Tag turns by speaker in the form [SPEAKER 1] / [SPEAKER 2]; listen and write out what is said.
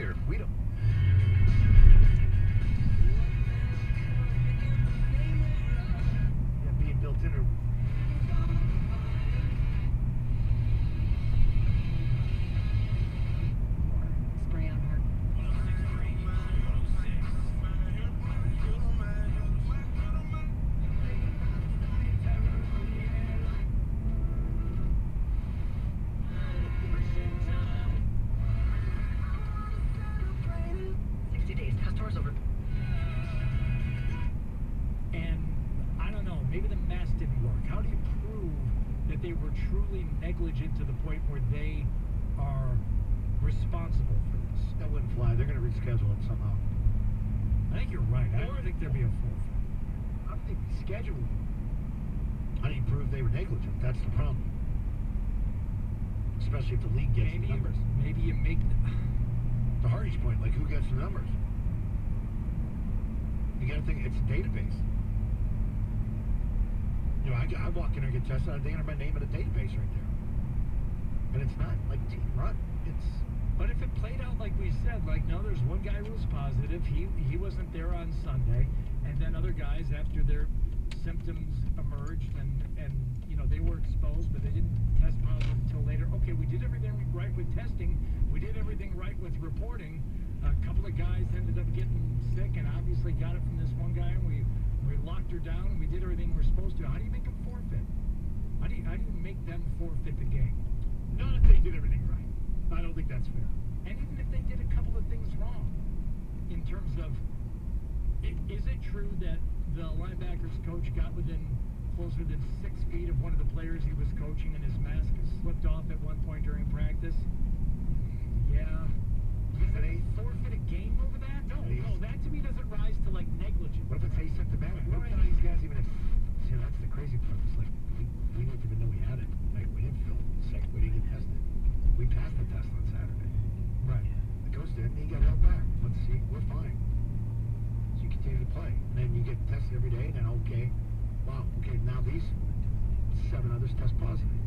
[SPEAKER 1] here. We don't. Yeah, being built in or.
[SPEAKER 2] Spray on her.
[SPEAKER 3] Maybe the mask didn't work. How do you prove that they were truly negligent to the point where they are responsible for this?
[SPEAKER 1] That wouldn't fly. They're going to reschedule it somehow.
[SPEAKER 3] I think you're right. I don't think there'd be a forfeit.
[SPEAKER 1] How do they reschedule it? How do you prove they were negligent? That's the problem. Especially if the league gets the numbers.
[SPEAKER 3] Maybe you make
[SPEAKER 1] the Hardy's point, like who gets the numbers? You got to think it's a database. You know, I walk in there and get tested. They enter my name in a database right there, and it's not like team run. It's.
[SPEAKER 3] But if it played out like we said, like no, there's one guy who was positive. He wasn't there on Sunday, and then other guys after their symptoms emerged and you know they were exposed, but they didn't test positive until later. Okay, we did everything right with testing. We did everything right with reporting. A couple of guys ended up getting sick, and obviously got it from this one guy, and we locked her down, and we did everything we're supposed to. How do you make them forfeit? How do you make them forfeit the game?
[SPEAKER 1] Not if they did everything right. I don't think that's fair.
[SPEAKER 3] And even if they did a couple of things wrong, in terms of, is it true that the linebackers coach got within closer than 6 feet of one of the players he was coaching, and his mask slipped off at one point during practice? Yeah. Does they forfeit a game over that? No, that to me doesn't rise to like negligence.
[SPEAKER 1] What if it's asymptomatic? What if these guys even if, see, that's the crazy part. It's like, we didn't even know we had it. Like, we didn't feel sick. We didn't get tested. We passed the test on Saturday.
[SPEAKER 3] Right.
[SPEAKER 1] The coach didn't. He got held back. Let's see. We're fine. So you continue to play. And then you get tested every day. And then, okay, wow, okay, now these 7 others test positive.